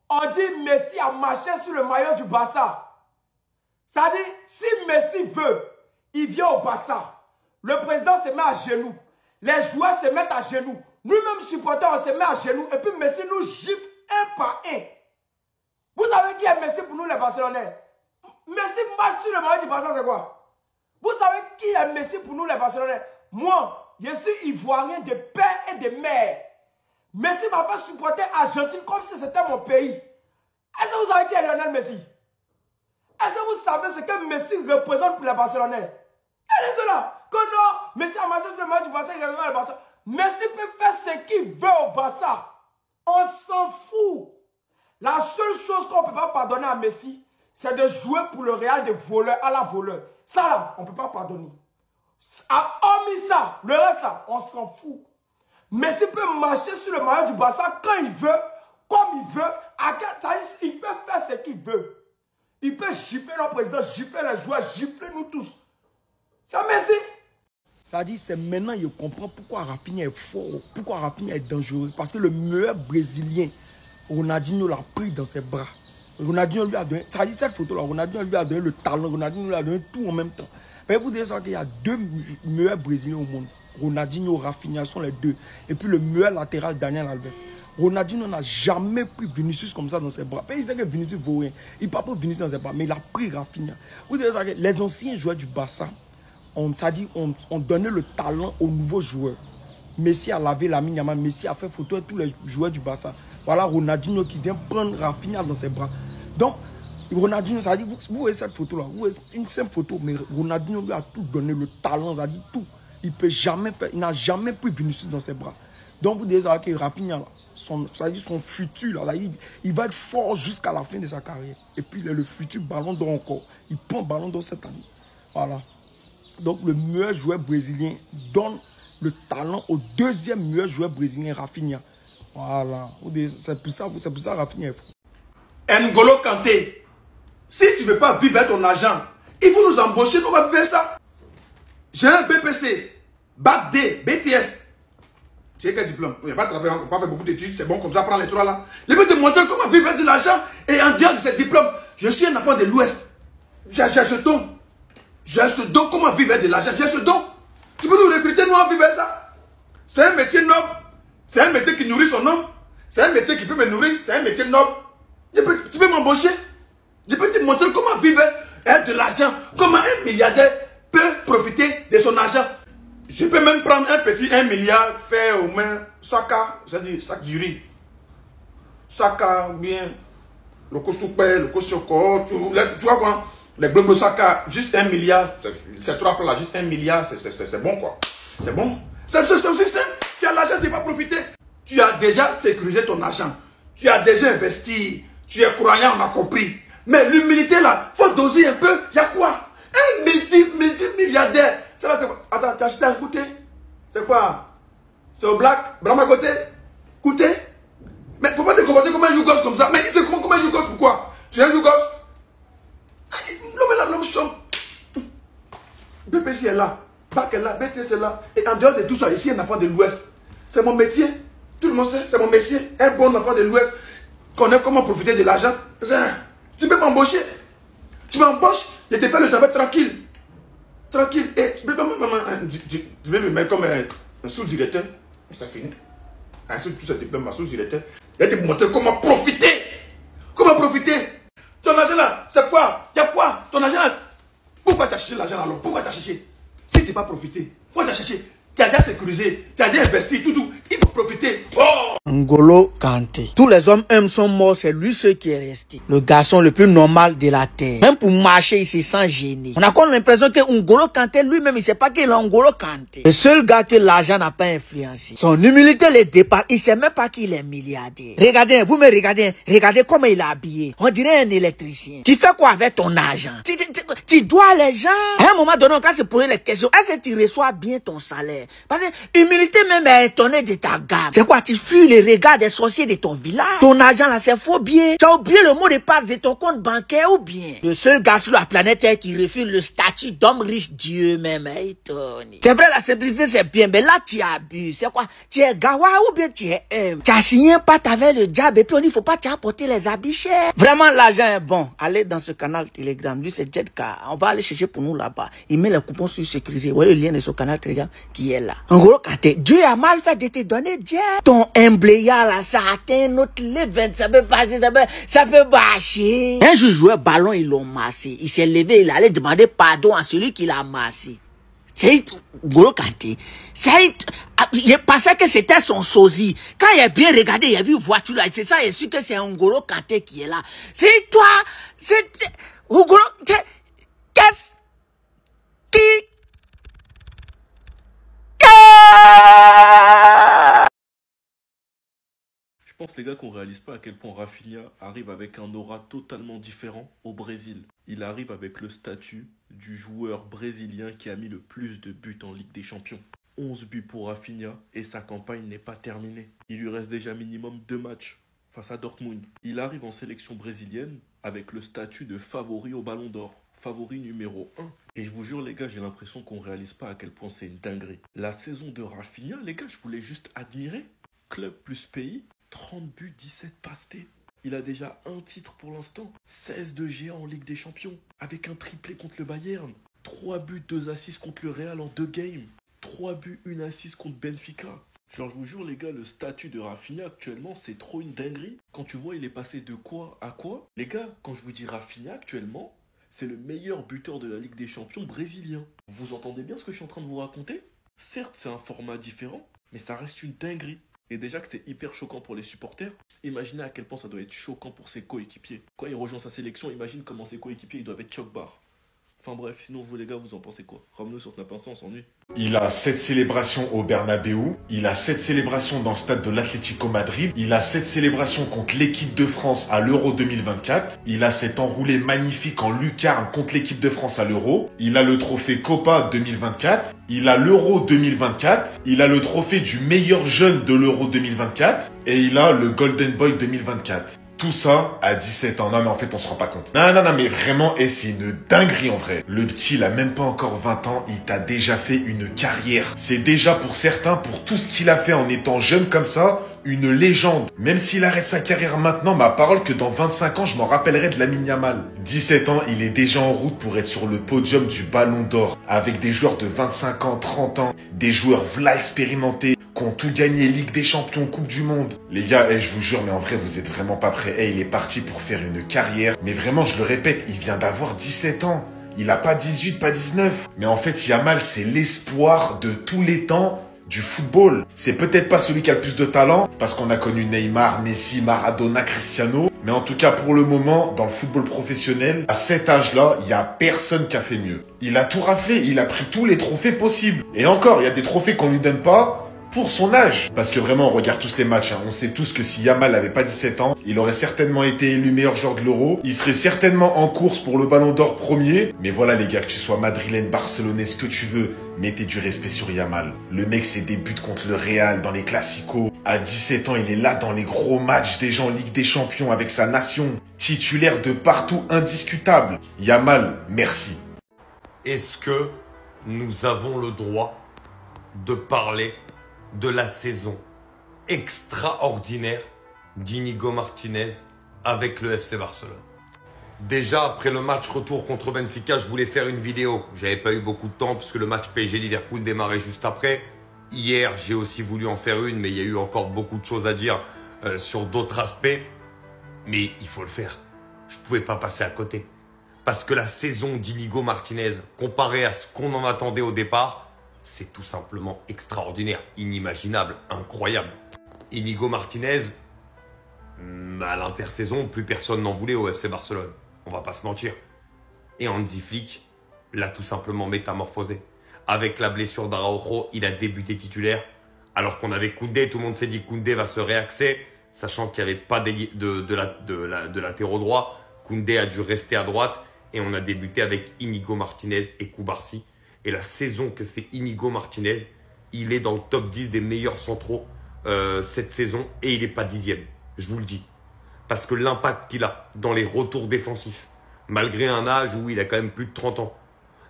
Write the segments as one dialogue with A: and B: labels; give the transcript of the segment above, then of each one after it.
A: On dit Messi a marché sur le maillot du Barça. Ça dit, si Messi veut, il vient au Barça. Le président se met à genoux. Les joueurs se mettent à genoux. Nous-mêmes supporters, on se met à genoux. Et puis Messi nous gifle un par un. Vous savez qui est Messi pour nous les Barcelonais? Messi marche sur le maillot du Barça, c'est quoi? Vous savez qui est Messi pour nous les Barcelonais? Moi, je suis ivoirien de père et de mère. Messi m'a fait supporter Argentine comme si c'était mon pays. Est-ce que vous savez qui est Lionel Messi? Est-ce que vous savez ce que Messi représente pour les Barcelonais? Quel est cela? Que non, Messi a marché sur le match du Barça, il a le Barça. Messi peut faire ce qu'il veut au Barça. On s'en fout. La seule chose qu'on ne peut pas pardonner à Messi, c'est de jouer pour le Real de voleur à la voleur. Ça là, on ne peut pas pardonner. Hormis ça, le reste là, on s'en fout. Messi peut marcher sur le maillot du Barça quand il veut, comme il veut, il peut faire ce qu'il veut. Il peut gifler notre président, gifler les joueurs, gifler nous tous. C'est Messi. Ça dit, c'est maintenant qu'il comprend pourquoi Rafinha est fort, pourquoi Rafinha est dangereux. Parce que le meilleur Brésilien, Ronaldinho l'a pris dans ses bras. Ronaldinho lui a donné, ça dit cette photo là, Ronaldinho lui a donné le talent, Ronaldinho lui a donné tout en même temps. Mais vous devez savoir qu'il y a deux meilleurs Brésiliens au monde. Ronaldinho, Rafinha sont les deux. Et puis le meilleur latéral, Daniel Alves. Ronaldinho n'a jamais pris Vinicius comme ça dans ses bras. Il sait que Vinicius vaut rien. Il ne peut pas prendre Vinicius dans ses bras, mais il a pris Rafinha. Vous devez savoir que les anciens joueurs du Barça, on donnait le talent aux nouveaux joueurs. Messi a lavé Lamine Yamal, Messi a fait photo à tous les joueurs du Barça. Voilà Ronaldinho qui vient prendre Rafinha dans ses bras. Donc, Ronaldinho, ça dit, vous voyez cette photo-là, vous voyez une simple photo, mais Ronaldinho lui a tout donné, le talent, ça dit tout. Il peut jamais faire, il n'a jamais pris Vinicius dans ses bras. Donc, vous devez savoir que Rafinha, ça dit son futur, là, il va être fort jusqu'à la fin de sa carrière. Et puis, il est le futur ballon d'or encore. Il prend ballon d'or cette année. Voilà. Donc, le meilleur joueur brésilien donne le talent au deuxième meilleur joueur brésilien, Rafinha. Voilà. C'est pour ça Rafinha est fort.
B: N'Golo Kanté, si tu ne veux pas vivre avec ton argent, il faut nous embaucher, nous on va vivre ça. J'ai un BPC, Bac D, BTS. Tu sais quel diplôme? On n'a pas travaillé, on n'a pas fait beaucoup d'études, c'est bon comme ça, prends les trois là. Je vais te montrer comment vivre avec de l'argent et en dehors de ce diplôme. Je suis un enfant de l'Ouest. J'ai ce don. J'ai ce don, comment vivre avec de l'argent? J'ai ce don. Tu peux nous recruter, nous on vivre avec ça. C'est un métier noble. C'est un métier qui nourrit son homme. C'est un métier qui peut me nourrir. C'est un métier noble. Tu peux m'embaucher. Je peux te montrer comment vivre avec de l'argent. Comment un milliardaire peut profiter de son argent. Je peux même prendre un petit 1 milliard, faire au moins saka, c'est-à-dire sac du riz. Saka, bien, le kosoupe, le kosoko, tu vois quoi? Les globes saka, juste 1 milliard, ces trois plats là, juste 1 milliard, c'est bon quoi. C'est bon. C'est aussi simple. Tu as l'argent, tu ne vas pas profiter. Tu as déjà sécurisé ton argent. Tu as déjà investi. Tu es croyant, on a compris. Mais l'humilité là, il faut doser un peu. Il y a quoi? Un multimilliardaire. C'est là, c'est quoi? Attends, tu as acheté un côté? C'est quoi? C'est au black? Brahma à côté? Côté? Mais il ne faut pas te comporter comme un Yougos comme ça. Mais il sait comment un Yougos, pourquoi? Tu es un Yougos? L'homme est là, l'homme chante. BPC est là. Bac est là, BTS est là. Et en dehors de tout ça, ici, un enfant de l'Ouest. C'est mon métier. Tout le monde sait, c'est mon métier. Un bon enfant de l'Ouest. Connaît comment profiter de l'argent. Tu peux m'embaucher. Tu m'embauches, je te fais le travail tranquille. Tranquille. Et tu peux me mettre comme un sous-directeur. C'est fini. Ensuite, tout ça, tu peux me sous-directeur. Je vais te montrer comment profiter. Comment profiter. Ton argent là, c'est quoi? Il y a quoi? Ton argent là. Pourquoi tu as cherché l'argent alors? Pourquoi tu as cherché? Si tu n'as pas profité, pourquoi tu as cherché? Tu as déjà sécurisé, tu as déjà investi, tout. Il faut profiter. Oh!
C: N'Golo Kanté. Tous les hommes sont morts, c'est lui seul qui est resté. Le garçon le plus normal de la terre. Même pour marcher, il se sent gêné. On a comme l'impression que N'Golo Kanté lui-même, il ne sait pas qu'il est N'Golo Kanté. Le seul gars que l'argent n'a pas influencé. Son humilité le dépasse. Il ne sait même pas qu'il est milliardaire. Regardez, vous me regardez. Regardez comment il est habillé. On dirait un électricien. Tu fais quoi avec ton argent? Tu dois les gens. À un moment donné, on va se poser les questions. Est-ce que tu reçois bien ton salaire? Parce que l'humilité même est étonnée de ta gamme. C'est quoi? Tu fuis le regard des sorciers de ton village. Ton argent là, c'est faux bien. Tu as oublié le mot de passe de ton compte bancaire ou bien? Le seul gars sur la planète Terre qui refuse le statut d'homme riche, Dieu même, Tony. C'est vrai, la simplicité c'est bien, mais là tu abuses. C'est quoi? Tu es gawa ou bien tu es tu as signé un pacte avec le diable et puis on dit faut pas t'apporter les habits chers. Vraiment, l'argent est bon. Allez dans ce canal Telegram. Lui, c'est Jedka. On va aller chercher pour nous là-bas. Il met les coupons sur sécurisé. Vous voyez le lien de son canal Telegram qui est là. En gros, quand Dieu a mal fait de te donner Dieu. Ton embléa là, ça atteint notre level. Ça peut passer, ça peut bâcher. Un jour, joueur ballon, ils l'ont massé. Il s'est levé, il allait demander pardon à celui qui l'a massé. C'est Golo Kanté. Il pensait que c'était son sosie. Quand il a bien regardé, il a vu une voiture là. C'est ça, il est sûr que c'est un Golo Kanté qui est là. C'est toi. C'est Golo. Qu'est-ce qui.
D: Je pense les gars qu'on réalise pas à quel point Rafinha arrive avec un aura totalement différent au Brésil. Il arrive avec le statut du joueur brésilien qui a mis le plus de buts en Ligue des Champions. 11 buts pour Rafinha et sa campagne n'est pas terminée. Il lui reste déjà minimum 2 matchs face à Dortmund. Il arrive en sélection brésilienne avec le statut de favori au Ballon d'Or. Favori numéro 1. Et je vous jure les gars, j'ai l'impression qu'on réalise pas à quel point c'est une dinguerie. La saison de Rafinha, les gars, je voulais juste admirer. Club plus pays, 30 buts, 17 passes D. Il a déjà un titre pour l'instant. 16 de GA en Ligue des Champions. Avec un triplé contre le Bayern. 3 buts, 2 assists contre le Real en 2 games. 3 buts, 1 assist contre Benfica. Genre, je vous jure, les gars, le statut de Rafinha actuellement, c'est trop une dinguerie. Quand tu vois, il est passé de quoi à quoi? Les gars, quand je vous dis Rafinha actuellement, c'est le meilleur buteur de la Ligue des Champions brésilien. Vous entendez bien ce que je suis en train de vous raconter? Certes, c'est un format différent, mais ça reste une dinguerie. Et déjà que c'est hyper choquant pour les supporters, imaginez à quel point ça doit être choquant pour ses coéquipiers. Quand il rejoint sa sélection, imagine comment ses coéquipiers ils doivent être choc-barre. Enfin bref, sinon vous les gars, vous en pensez quoi? Ramenez-nous sur Snap Instant, on s'ennuie.
B: Il a 7 célébrations au Bernabéu. Il a 7 célébrations dans le stade de l'Atlético Madrid. Il a 7 célébrations contre l'équipe de France à l'Euro 2024. Il a cet enroulé magnifique en lucarne contre l'équipe de France à l'Euro. Il a le trophée Copa 2024. Il a l'Euro 2024. Il a le trophée du meilleur jeune de l'Euro 2024. Et il a le Golden Boy 2024. Tout ça à 17 ans. Non, mais en fait, on se rend pas compte. Non, mais vraiment, c'est une dinguerie en vrai. Le petit, il a même pas encore 20 ans, il t'a déjà fait une carrière. C'est déjà pour certains, pour tout ce qu'il a fait en étant jeune comme ça, une légende. Même s'il arrête sa carrière maintenant, ma parole que dans 25 ans, je m'en rappellerai de Lamine Yamal. 17 ans, il est déjà en route pour être sur le podium du Ballon d'Or. Avec des joueurs de 25 ans, 30 ans, des joueurs v'là expérimentés, qui ont tout gagné, Ligue des Champions, Coupe du Monde. Les gars, je vous jure, mais en vrai, vous êtes vraiment pas prêts. Il est parti pour faire une carrière. Mais vraiment, je le répète, il vient d'avoir 17 ans. Il a pas 18, pas 19. Mais en fait, Yamal, c'est l'espoir de tous les temps du football. C'est peut-être pas celui qui a le plus de talent, parce qu'on a connu Neymar, Messi, Maradona, Cristiano. Mais en tout cas, pour le moment, dans le football professionnel, à cet âge-là, il y a personne qui a fait mieux. Il a tout raflé, il a pris tous les trophées possibles. Et encore, il y a des trophées qu'on lui donne pas pour son âge. Parce que vraiment, on regarde tous les matchs. On sait tous que si Yamal n'avait pas 17 ans, il aurait certainement été élu meilleur joueur de l'Euro. Il serait certainement en course pour le Ballon d'Or premier. Mais voilà les gars, que tu sois madrilène, barcelonais, ce que tu veux, mettez du respect sur Yamal. Le mec, c'est des buts contre le Real dans les Classicos. À 17 ans, il est là dans les gros matchs des gens en Ligue des Champions avec sa nation. Titulaire de partout, indiscutable. Yamal, merci.
E: Est-ce que nous avons le droit de parler de la saison extraordinaire d'Inigo Martinez avec le FC Barcelone? Déjà, après le match retour contre Benfica, je voulais faire une vidéo. J'avais pas eu beaucoup de temps parce que le match PSG-Liverpool démarrait juste après. Hier, j'ai aussi voulu en faire une, mais il y a eu encore beaucoup de choses à dire sur d'autres aspects. Mais il faut le faire. Je pouvais pas passer à côté. Parce que la saison d'Inigo Martinez, comparée à ce qu'on en attendait au départ, c'est tout simplement extraordinaire, inimaginable, incroyable. Inigo Martinez, à l'intersaison, plus personne n'en voulait au FC Barcelone. On va pas se mentir. Et Hansi Flick l'a tout simplement métamorphosé. Avec la blessure d'Araujo, il a débuté titulaire. Alors qu'on avait Koundé, tout le monde s'est dit Koundé va se réaxer, sachant qu'il n'y avait pas de latéraux droit. Koundé a dû rester à droite et on a débuté avec Inigo Martinez et Cubarsí. Et la saison que fait Inigo Martinez, il est dans le top 10 des meilleurs centraux cette saison et il n'est pas 10e. Je vous le dis. Parce que l'impact qu'il a dans les retours défensifs, malgré un âge où il a quand même plus de 30 ans,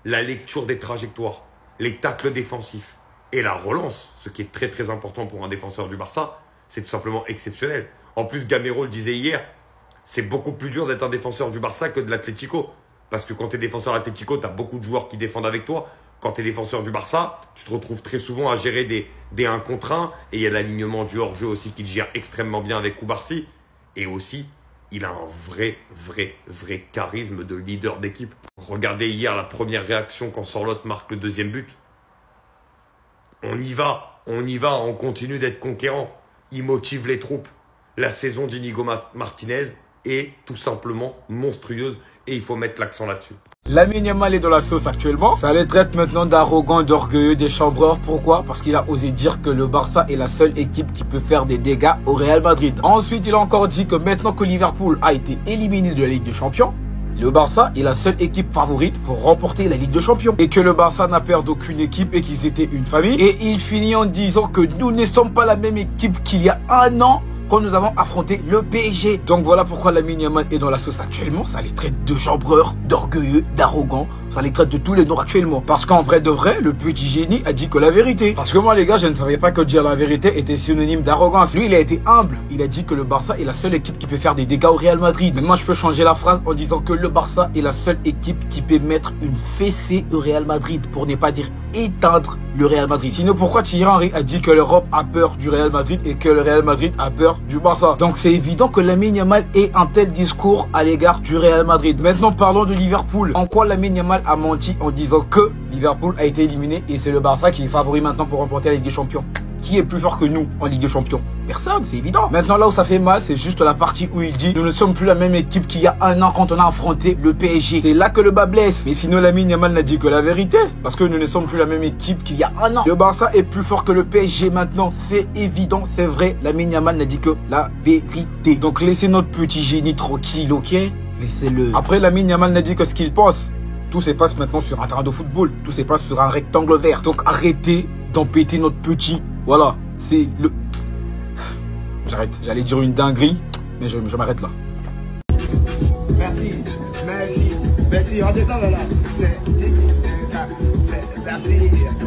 E: la lecture des trajectoires, les tacles défensifs et la relance, ce qui est très très important pour un défenseur du Barça, c'est tout simplement exceptionnel. En plus, Gamero le disait hier, c'est beaucoup plus dur d'être un défenseur du Barça que de l'Atlético. Parce que quand tu es défenseur Atlético, tu as beaucoup de joueurs qui défendent avec toi. Quand tu es défenseur du Barça, tu te retrouves très souvent à gérer des 1 contre 1. Et il y a l'alignement du hors-jeu aussi qu'il gère extrêmement bien avec Koubarsi. Et aussi, il a un vrai charisme de leader d'équipe. Regardez hier la première réaction quand Sorloth marque le 2e but. On y va, on continue d'être conquérant. Il motive les troupes. La saison d'Inigo Martinez est tout simplement monstrueuse et il faut mettre l'accent là-dessus.
A: Lamine Yamal est dans la sauce actuellement. Ça les traite maintenant d'arrogants, d'orgueilleux, des chambreurs. Pourquoi? Parce qu'il a osé dire que le Barça est la seule équipe qui peut faire des dégâts au Real Madrid. Ensuite, il a encore dit que maintenant que Liverpool a été éliminé de la Ligue des Champions, le Barça est la seule équipe favorite pour remporter la Ligue des Champions. Et que le Barça n'a peur d'aucune équipe et qu'ils étaient une famille. Et il finit en disant que nous ne sommes pas la même équipe qu'il y a un an quand nous avons affronté le PSG. Donc voilà pourquoi Lamine Yamal est dans la sauce actuellement. Ça les traite de chambreurs, d'orgueilleux, d'arrogants. Ça les traite de tous les noms actuellement. Parce qu'en vrai de vrai, le petit génie a dit que la vérité. Parce que moi les gars, je ne savais pas que dire la vérité était synonyme d'arrogance. Lui, il a été humble. Il a dit que le Barça est la seule équipe qui peut faire des dégâts au Real Madrid. Mais moi, je peux changer la phrase en disant que le Barça est la seule équipe qui peut mettre une fessée au Real Madrid. Pour ne pas dire éteindre le Real Madrid. Sinon, pourquoi Thierry Henry a dit que l'Europe a peur du Real Madrid et que le Real Madrid a peur du Barça? Donc c'est évident que Lamine Yamal ait un tel discours à l'égard du Real Madrid. Maintenant, parlons de Liverpool. En quoi Lamine Yamal a menti en disant que Liverpool a été éliminé et c'est le Barça qui est favori maintenant pour remporter la Ligue des Champions? Qui est plus fort que nous en Ligue des Champions? Personne, c'est évident. Maintenant, là où ça fait mal, c'est juste la partie où il dit nous ne sommes plus la même équipe qu'il y a un an quand on a affronté le PSG. C'est là que le bas blesse. Mais sinon, Lamine Yamal n'a dit que la vérité. Parce que nous ne sommes plus la même équipe qu'il y a un an. Le Barça est plus fort que le PSG maintenant. C'est évident, c'est vrai. Lamine Yamal n'a dit que la vérité. Donc laissez notre petit génie tranquille, ok? Laissez-le. Après, Lamine Yamal n'a dit que ce qu'il pense. Tout se passe maintenant sur un terrain de football. Tout se passe sur un rectangle vert. Donc arrêtez d'empêter notre petit. Voilà, c'est le... J'arrête, j'allais dire une dinguerie, mais je m'arrête là.
F: Merci, redescends là.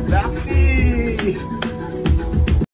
F: Merci.